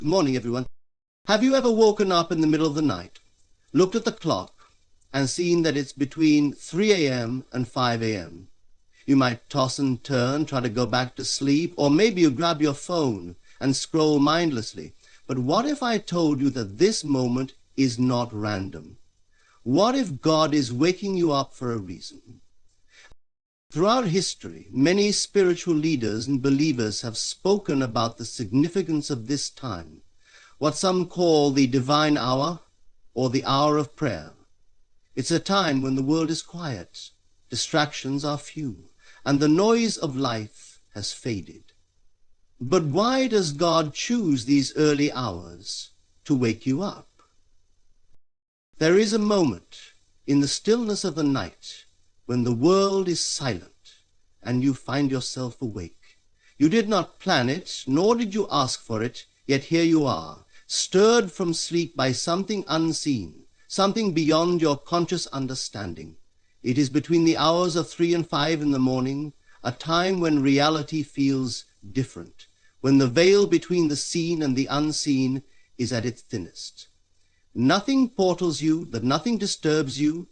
Good morning, everyone. Have you ever woken up in the middle of the night, looked at the clock, and seen that it's between 3 a.m. and 5 a.m.? You might toss and turn, try to go back to sleep, or maybe you grab your phone and scroll mindlessly. But what if I told you that this moment is not random? What if God is waking you up for a reason? Throughout history, many spiritual leaders and believers have spoken about the significance of this time, what some call the divine hour or the hour of prayer. It's a time when the world is quiet, distractions are few, and the noise of life has faded. But why does God choose these early hours to wake you up? There is a moment in the stillness of the night when the world is silent and you find yourself awake. You did not plan it, nor did you ask for it, yet here you are, stirred from sleep by something unseen, something beyond your conscious understanding. It is between the hours of 3 and 5 in the morning, a time when reality feels different, when the veil between the seen and the unseen is at its thinnest. Nothing portals you, that nothing disturbs you,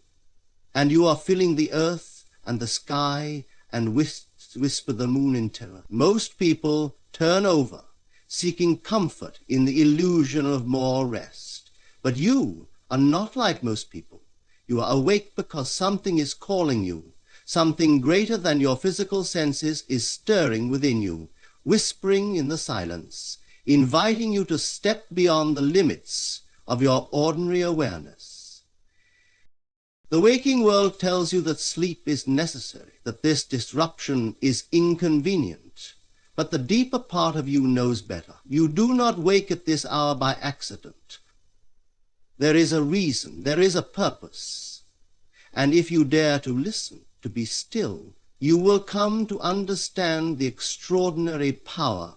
and you are filling the earth and the sky and whisper the moon in terror. Most people turn over, seeking comfort in the illusion of more rest. But you are not like most people. You are awake because something is calling you. Something greater than your physical senses is stirring within you, whispering in the silence, inviting you to step beyond the limits of your ordinary awareness. The waking world tells you that sleep is necessary, that this disruption is inconvenient. But the deeper part of you knows better. You do not wake at this hour by accident. There is a reason, there is a purpose. And if you dare to listen, to be still, you will come to understand the extraordinary power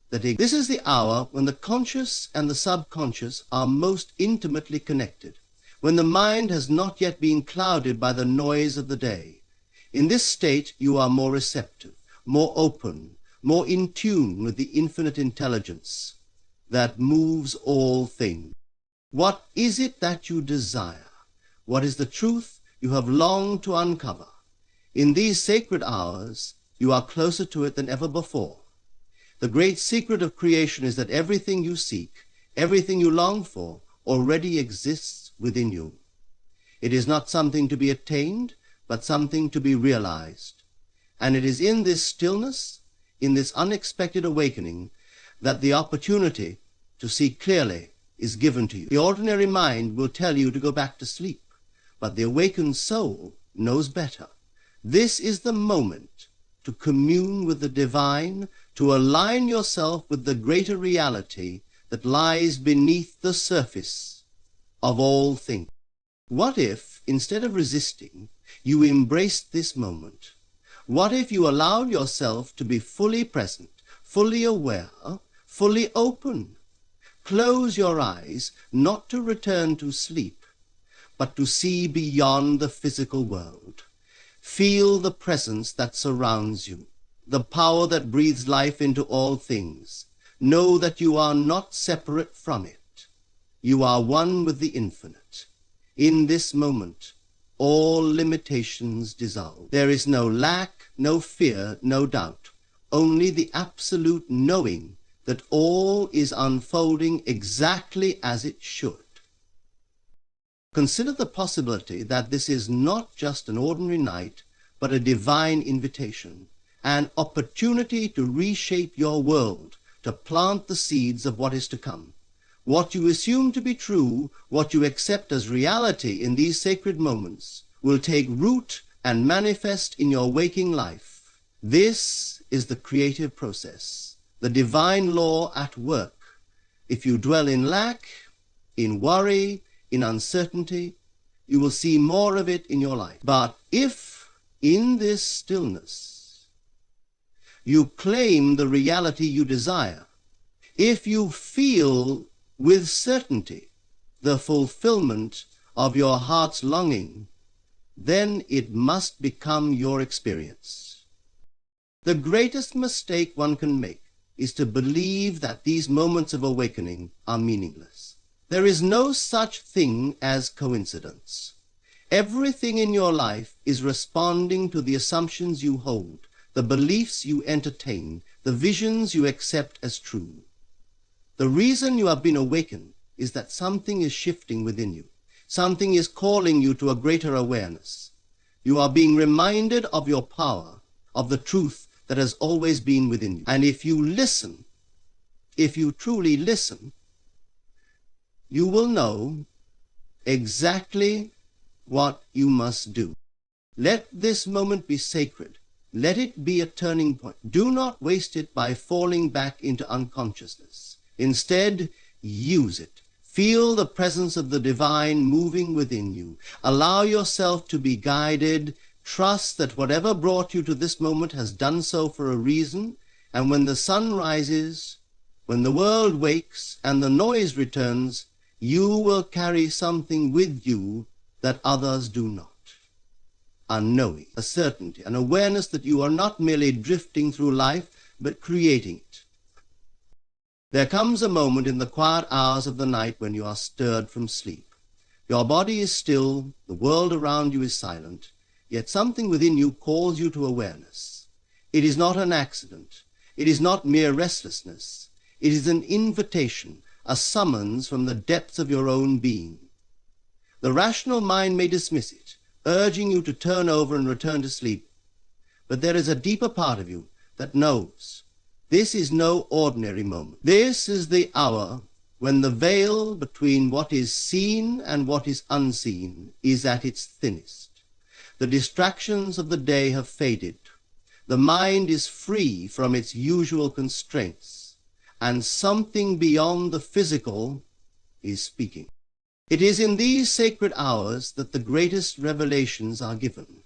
that exists. This is the hour when the conscious and the subconscious are most intimately connected, when the mind has not yet been clouded by the noise of the day. In this state, you are more receptive, more open, more in tune with the infinite intelligence that moves all things. What is it that you desire? What is the truth you have longed to uncover? In these sacred hours, you are closer to it than ever before. The great secret of creation is that everything you seek, everything you long for, already exists within you. It is not something to be attained, but something to be realized. And it is in this stillness, in this unexpected awakening, that the opportunity to see clearly is given to you. The ordinary mind will tell you to go back to sleep, but the awakened soul knows better. This is the moment to commune with the divine, to align yourself with the greater reality that lies beneath the surface of all things. What if, instead of resisting, you embraced this moment? What if you allowed yourself to be fully present, fully aware, fully open? Close your eyes, not to return to sleep, but to see beyond the physical world. Feel the presence that surrounds you, the power that breathes life into all things. Know that you are not separate from it. You are one with the infinite. In this moment, all limitations dissolve. There is no lack, no fear, no doubt, only the absolute knowing that all is unfolding exactly as it should. Consider the possibility that this is not just an ordinary night, but a divine invitation, an opportunity to reshape your world, to plant the seeds of what is to come. What you assume to be true, what you accept as reality in these sacred moments, will take root and manifest in your waking life. This is the creative process, the divine law at work. If you dwell in lack, in worry, in uncertainty, you will see more of it in your life. But if in this stillness you claim the reality you desire, if you feel with certainty the fulfillment of your heart's longing, then it must become your experience. The greatest mistake one can make is to believe that these moments of awakening are meaningless. There is no such thing as coincidence. Everything in your life is responding to the assumptions you hold, the beliefs you entertain, the visions you accept as true. The reason you have been awakened is that something is shifting within you. Something is calling you to a greater awareness. You are being reminded of your power, of the truth that has always been within you. And if you listen, if you truly listen, you will know exactly what you must do. Let this moment be sacred. Let it be a turning point. Do not waste it by falling back into unconsciousness. Instead, use it. Feel the presence of the divine moving within you. Allow yourself to be guided. Trust that whatever brought you to this moment has done so for a reason. And when the sun rises, when the world wakes and the noise returns, you will carry something with you that others do not. A knowing, a certainty, an awareness that you are not merely drifting through life, but creating it. There comes a moment in the quiet hours of the night when you are stirred from sleep. Your body is still, the world around you is silent, yet something within you calls you to awareness. It is not an accident. It is not mere restlessness. It is an invitation, a summons from the depths of your own being. The rational mind may dismiss it, urging you to turn over and return to sleep. But there is a deeper part of you that knows this is no ordinary moment. This is the hour when the veil between what is seen and what is unseen is at its thinnest. The distractions of the day have faded. The mind is free from its usual constraints, and something beyond the physical is speaking. It is in these sacred hours that the greatest revelations are given.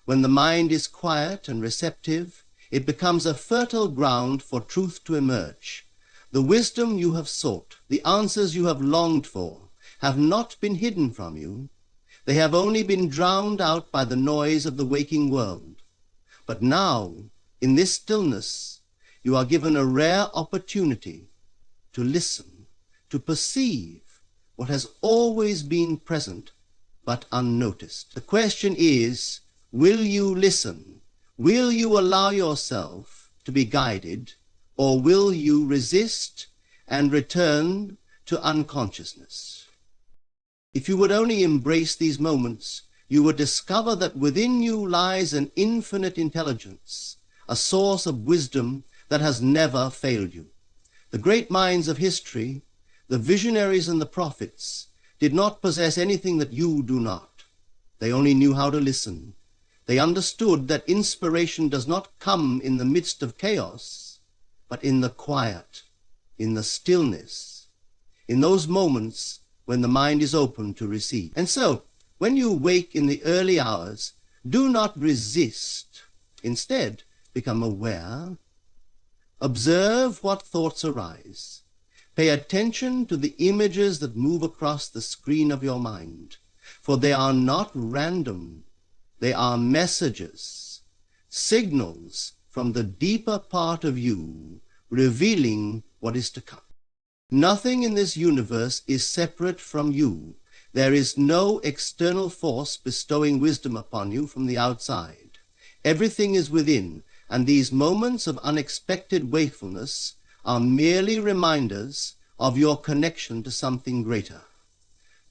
When the mind is quiet and receptive, it becomes a fertile ground for truth to emerge. The wisdom you have sought, the answers you have longed for, have not been hidden from you. They have only been drowned out by the noise of the waking world. But now, in this stillness, you are given a rare opportunity to listen, to perceive what has always been present but unnoticed. The question is, will you listen? Will you allow yourself to be guided, or will you resist and return to unconsciousness? If you would only embrace these moments, you would discover that within you lies an infinite intelligence, a source of wisdom that has never failed you. The great minds of history, the visionaries and the prophets, did not possess anything that you do not. They only knew how to listen. They understood that inspiration does not come in the midst of chaos, but in the quiet, in the stillness, in those moments when the mind is open to receive. And so, when you wake in the early hours, do not resist. Instead, become aware. Observe what thoughts arise. Pay attention to the images that move across the screen of your mind, for they are not random. They are messages, signals from the deeper part of you, revealing what is to come. Nothing in this universe is separate from you. There is no external force bestowing wisdom upon you from the outside. Everything is within, and these moments of unexpected wakefulness are merely reminders of your connection to something greater.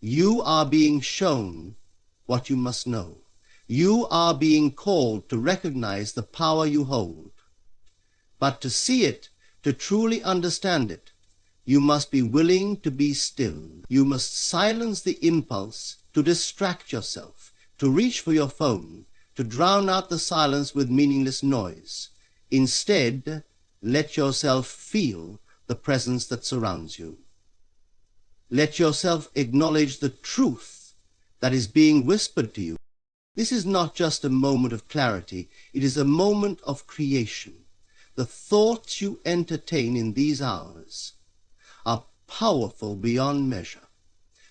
You are being shown what you must know. You are being called to recognize the power you hold. But to see it, to truly understand it, you must be willing to be still. You must silence the impulse to distract yourself, to reach for your phone, to drown out the silence with meaningless noise. Instead, let yourself feel the presence that surrounds you. Let yourself acknowledge the truth that is being whispered to you. This is not just a moment of clarity, it is a moment of creation. The thoughts you entertain in these hours are powerful beyond measure.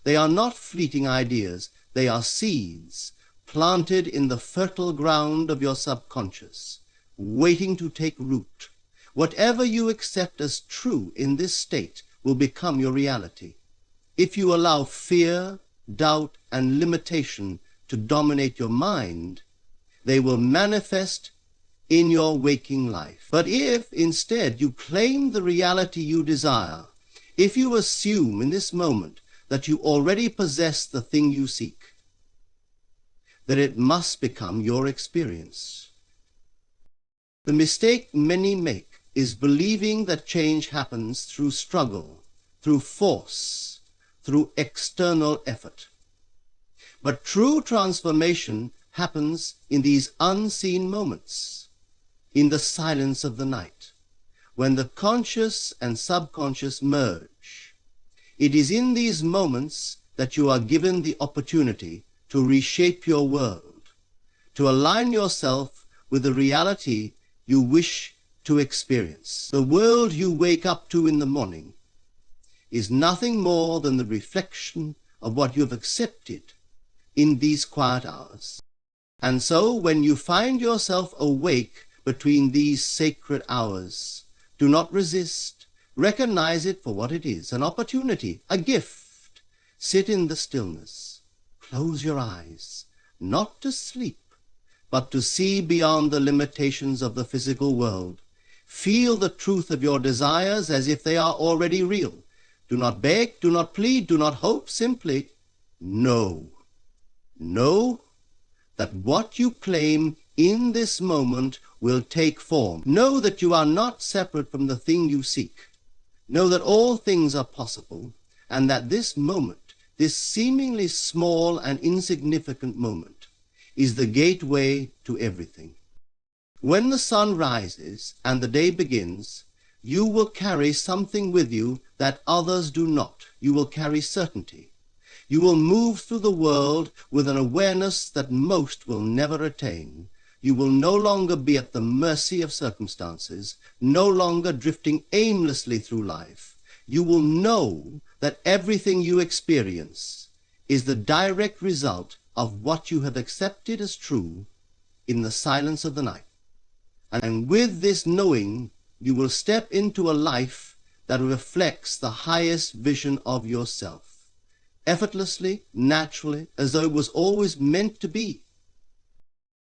They are not fleeting ideas, they are seeds planted in the fertile ground of your subconscious, waiting to take root. Whatever you accept as true in this state will become your reality. If you allow fear, doubt, and limitation to dominate your mind, they will manifest in your waking life. But if instead you claim the reality you desire, if you assume in this moment that you already possess the thing you seek, then it must become your experience. The mistake many make is believing that change happens through struggle, through force, through external effort. But true transformation happens in these unseen moments, in the silence of the night, when the conscious and subconscious merge. It is in these moments that you are given the opportunity to reshape your world, to align yourself with the reality you wish to experience. The world you wake up to in the morning is nothing more than the reflection of what you have accepted in these quiet hours. And so when you find yourself awake between these sacred hours, do not resist. Recognize it for what it is, an opportunity, a gift. Sit in the stillness. Close your eyes, not to sleep, but to see beyond the limitations of the physical world. Feel the truth of your desires as if they are already real. Do not beg, do not plead, do not hope, simply know. Know that what you claim in this moment will take form. Know that you are not separate from the thing you seek. Know that all things are possible, and that this moment, this seemingly small and insignificant moment, is the gateway to everything. When the sun rises and the day begins, you will carry something with you that others do not. You will carry certainty. You will move through the world with an awareness that most will never attain. You will no longer be at the mercy of circumstances, no longer drifting aimlessly through life. You will know that everything you experience is the direct result of what you have accepted as true in the silence of the night. And with this knowing, you will step into a life that reflects the highest vision of yourself, effortlessly, naturally, as though it was always meant to be.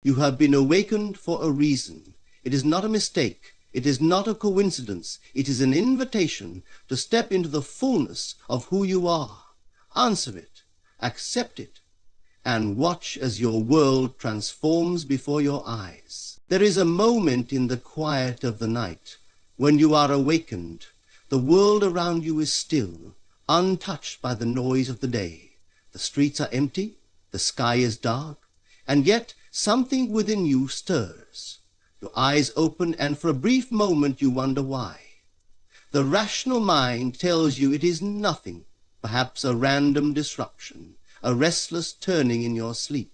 You have been awakened for a reason. It is not a mistake. It is not a coincidence. It is an invitation to step into the fullness of who you are. Answer it, accept it, and watch as your world transforms before your eyes. There is a moment in the quiet of the night when you are awakened. The world around you is still, untouched by the noise of the day. The streets are empty, the sky is dark, and yet something within you stirs. Your eyes open, and for a brief moment you wonder why. The rational mind tells you it is nothing, perhaps a random disruption, a restless turning in your sleep.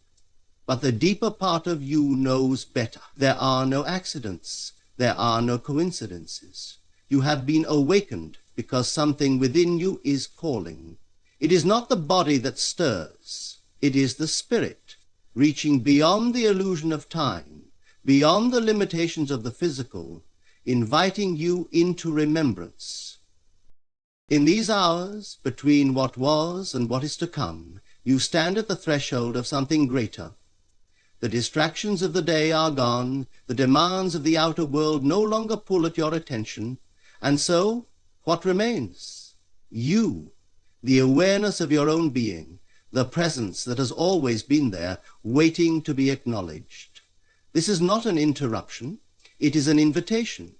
But the deeper part of you knows better. There are no accidents. There are no coincidences. You have been awakened because something within you is calling. It is not the body that stirs. It is the spirit, reaching beyond the illusion of time, beyond the limitations of the physical, inviting you into remembrance. In these hours, between what was and what is to come, you stand at the threshold of something greater. The distractions of the day are gone, the demands of the outer world no longer pull at your attention, and so, what remains? You, the awareness of your own being, the presence that has always been there, waiting to be acknowledged. This is not an interruption, it is an invitation.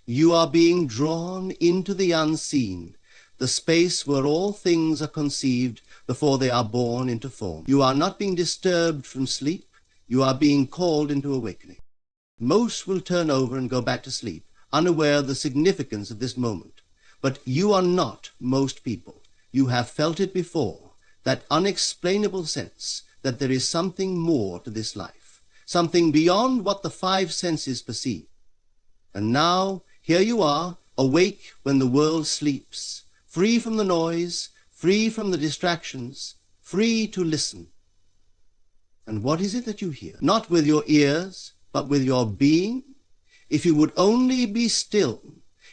You are being drawn into the unseen, the space where all things are conceived before they are born into form. You are not being disturbed from sleep, you are being called into awakening. Most will turn over and go back to sleep, unaware of the significance of this moment. But you are not most people. You have felt it before, that unexplainable sense that there is something more to this life, something beyond what the five senses perceive. And now, here you are, awake when the world sleeps, free from the noise, free from the distractions, free to listen. And what is it that you hear? Not with your ears, but with your being. If you would only be still,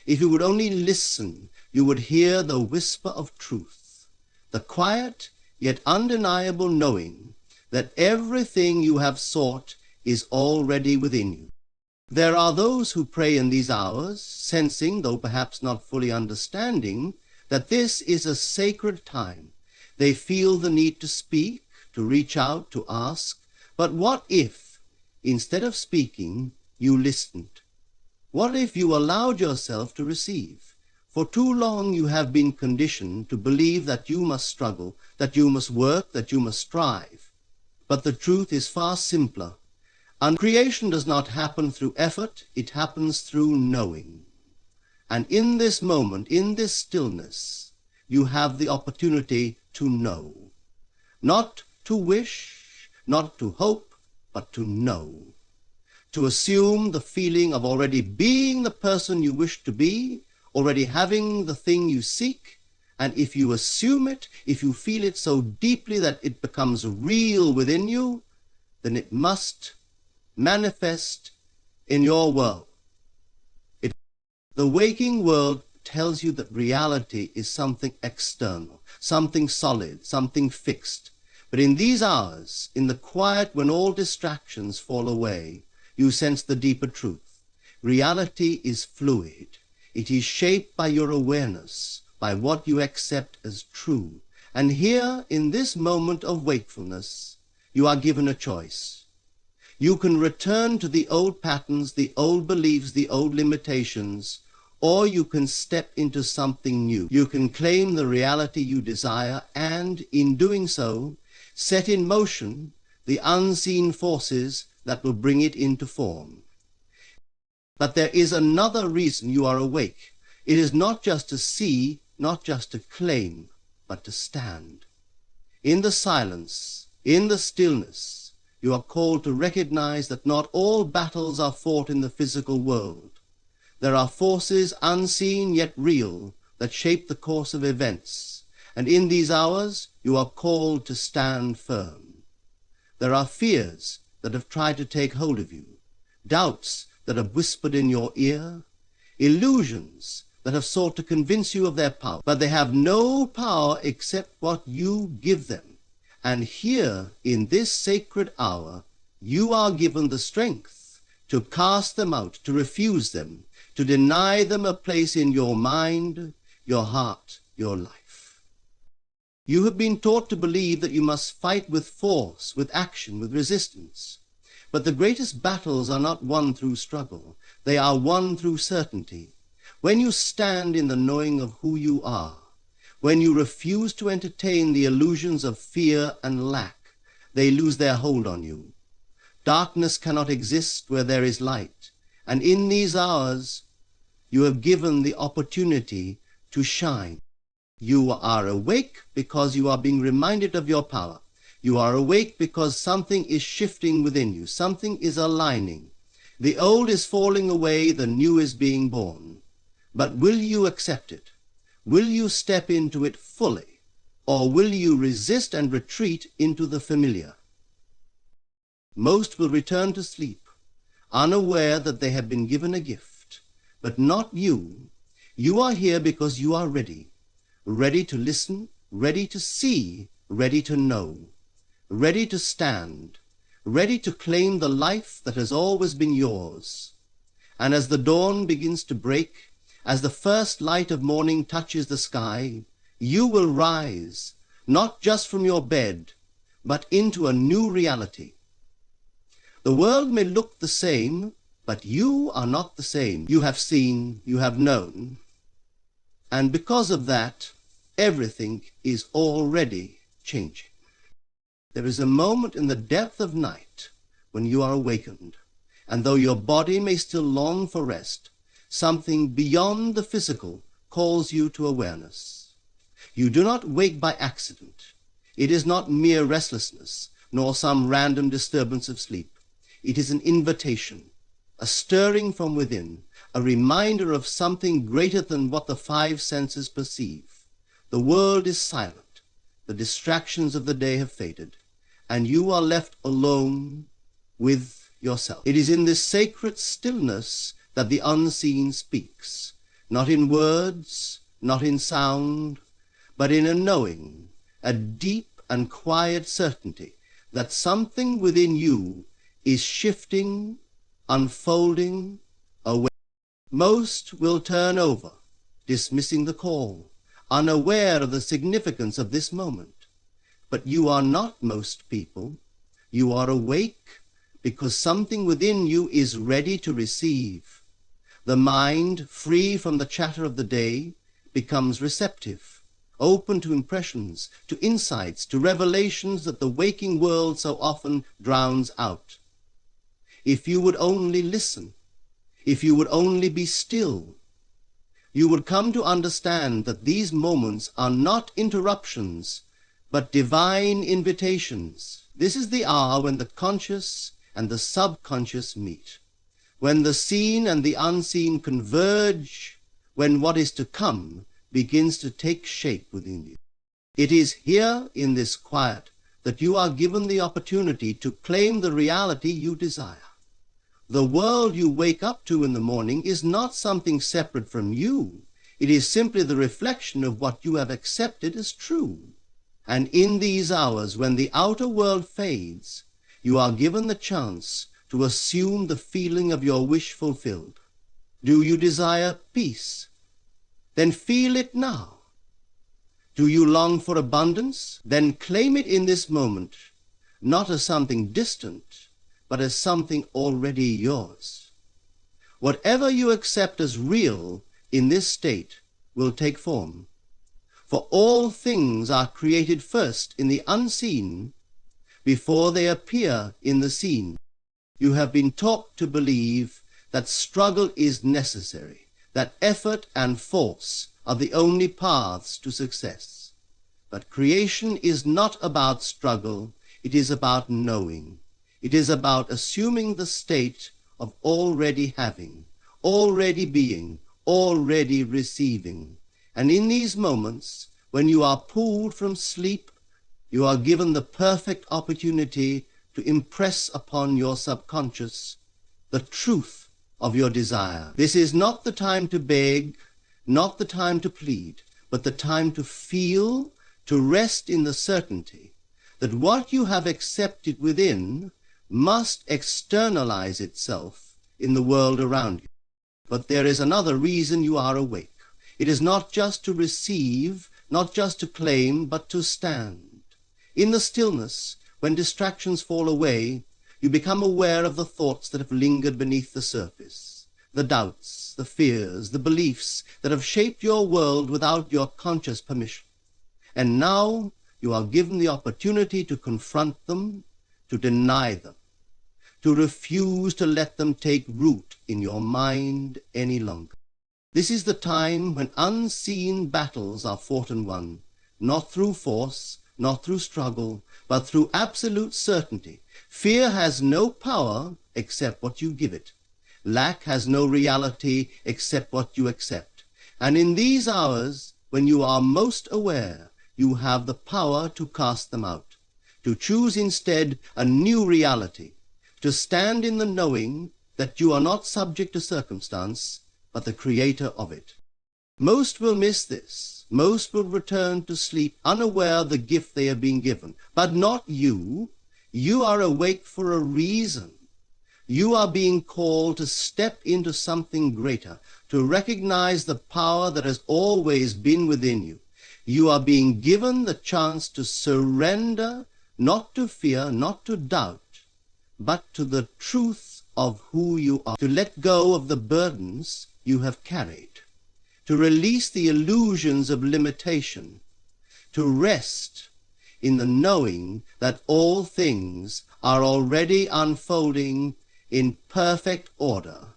if you would only listen, you would hear the whisper of truth, the quiet yet undeniable knowing that everything you have sought is already within you. There are those who pray in these hours, sensing, though perhaps not fully understanding, that this is a sacred time. They feel the need to speak, to reach out, to ask. But what if, instead of speaking, you listened? What if you allowed yourself to receive? For too long you have been conditioned to believe that you must struggle, that you must work, that you must strive. But the truth is far simpler. And creation does not happen through effort, it happens through knowing. And in this moment, in this stillness, you have the opportunity to know. Not to wish, not to hope, but to know. To assume the feeling of already being the person you wish to be, already having the thing you seek, and if you assume it, if you feel it so deeply that it becomes real within you, then it must manifest in your world. The waking world tells you that reality is something external, something solid, something fixed. But in these hours, in the quiet when all distractions fall away, you sense the deeper truth. Reality is fluid. It is shaped by your awareness, by what you accept as true. And here, in this moment of wakefulness, you are given a choice. You can return to the old patterns, the old beliefs, the old limitations, or you can step into something new. You can claim the reality you desire and, in doing so, set in motion the unseen forces that will bring it into form. But there is another reason you are awake. It is not just to see, not just to claim, but to stand. In the silence, in the stillness, you are called to recognize that not all battles are fought in the physical world. There are forces unseen yet real that shape the course of events, and in these hours you are called to stand firm. There are fears that have tried to take hold of you, doubts that have whispered in your ear, illusions that have sought to convince you of their power, but they have no power except what you give them. And here, in this sacred hour, you are given the strength to cast them out, to refuse them, to deny them a place in your mind, your heart, your life. You have been taught to believe that you must fight with force, with action, with resistance. But the greatest battles are not won through struggle. They are won through certainty. When you stand in the knowing of who you are, when you refuse to entertain the illusions of fear and lack, they lose their hold on you. Darkness cannot exist where there is light. And in these hours, you have given the opportunity to shine. You are awake because you are being reminded of your power. You are awake because something is shifting within you. Something is aligning. The old is falling away, the new is being born. But will you accept it? Will you step into it fully? Or will you resist and retreat into the familiar? Most will return to sleep, unaware that they have been given a gift. But not you. You are here because you are ready. Ready to listen, ready to see, ready to know. Ready to stand, ready to claim the life that has always been yours. And as the dawn begins to break, as the first light of morning touches the sky, you will rise, not just from your bed, but into a new reality. The world may look the same, but you are not the same. You have seen, you have known. And because of that, everything is already changing. There is a moment in the depth of night when you are awakened, and though your body may still long for rest, something beyond the physical calls you to awareness. You do not wake by accident. It is not mere restlessness, nor some random disturbance of sleep. It is an invitation, a stirring from within, a reminder of something greater than what the five senses perceive. The world is silent. The distractions of the day have faded, and you are left alone with yourself. It is in this sacred stillness that the unseen speaks, not in words, not in sound, but in a knowing, a deep and quiet certainty that something within you is shifting, unfolding, away. Most will turn over, dismissing the call, unaware of the significance of this moment. But you are not most people. You are awake because something within you is ready to receive. The mind, free from the chatter of the day, becomes receptive, open to impressions, to insights, to revelations that the waking world so often drowns out. If you would only listen, if you would only be still, you would come to understand that these moments are not interruptions, but divine invitations. This is the hour when the conscious and the subconscious meet, when the seen and the unseen converge, when what is to come begins to take shape within you. It is here in this quiet that you are given the opportunity to claim the reality you desire. The world you wake up to in the morning is not something separate from you. It is simply the reflection of what you have accepted as true. And in these hours, when the outer world fades, you are given the chance to assume the feeling of your wish fulfilled. Do you desire peace? Then feel it now. Do you long for abundance? Then claim it in this moment, not as something distant, but as something already yours. Whatever you accept as real in this state will take form. For all things are created first in the unseen before they appear in the seen. You have been taught to believe that struggle is necessary, that effort and force are the only paths to success. But creation is not about struggle, it is about knowing. It is about assuming the state of already having, already being, already receiving. And in these moments, when you are pulled from sleep, you are given the perfect opportunity to impress upon your subconscious the truth of your desire. This is not the time to beg, not the time to plead, but the time to feel, to rest in the certainty that what you have accepted within must externalize itself in the world around you. But there is another reason you are awake. It is not just to receive, not just to claim, but to stand. In the stillness, when distractions fall away, you become aware of the thoughts that have lingered beneath the surface, the doubts, the fears, the beliefs that have shaped your world without your conscious permission. And now you are given the opportunity to confront them, to deny them, to refuse to let them take root in your mind any longer. This is the time when unseen battles are fought and won, not through force, not through struggle, but through absolute certainty. Fear has no power except what you give it. Lack has no reality except what you accept. And in these hours, when you are most aware, you have the power to cast them out, to choose instead a new reality, to stand in the knowing that you are not subject to circumstance, but the creator of it. Most will miss this. Most will return to sleep unaware of the gift they have been given. But not you. You are awake for a reason. You are being called to step into something greater, to recognize the power that has always been within you. You are being given the chance to surrender, not to fear, not to doubt, but to the truth of who you are, to let go of the burdens you have carried, to release the illusions of limitation, to rest in the knowing that all things are already unfolding in perfect order.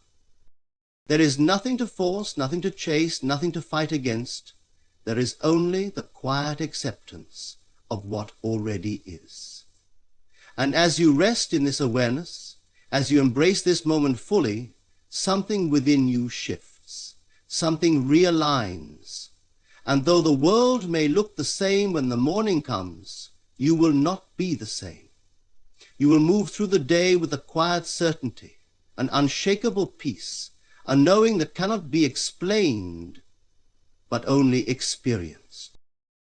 There is nothing to force, nothing to chase, nothing to fight against. There is only the quiet acceptance of what already is. And as you rest in this awareness, as you embrace this moment fully, something within you shifts, something realigns. And though the world may look the same when the morning comes, you will not be the same. You will move through the day with a quiet certainty, an unshakable peace, a knowing that cannot be explained, but only experienced.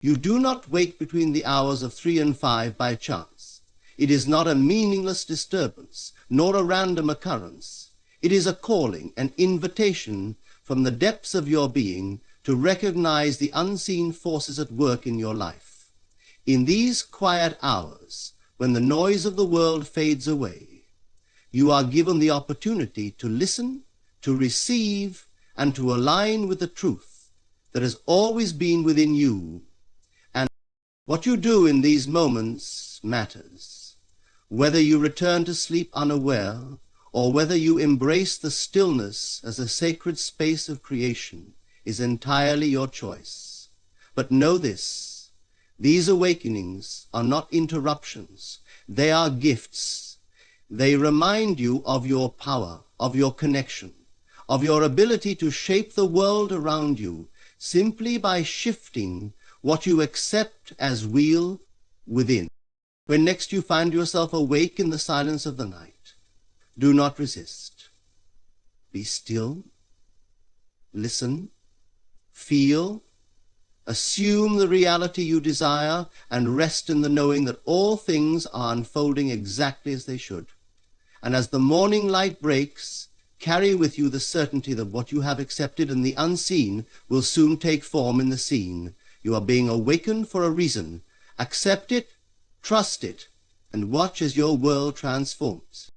You do not wake between the hours of 3 and 5 by chance. It is not a meaningless disturbance, nor a random occurrence. It is a calling, an invitation from the depths of your being to recognize the unseen forces at work in your life. In these quiet hours, when the noise of the world fades away, you are given the opportunity to listen, to receive, and to align with the truth that has always been within you. And what you do in these moments matters. Whether you return to sleep unaware, or whether you embrace the stillness as a sacred space of creation, is entirely your choice. But know this: these awakenings are not interruptions. They are gifts. They remind you of your power, of your connection, of your ability to shape the world around you simply by shifting what you accept as real within. When next you find yourself awake in the silence of the night, do not resist. Be still, listen, feel, assume the reality you desire, and rest in the knowing that all things are unfolding exactly as they should. And as the morning light breaks, carry with you the certainty that what you have accepted in the unseen will soon take form in the seen. You are being awakened for a reason. Accept it, trust it, and watch as your world transforms.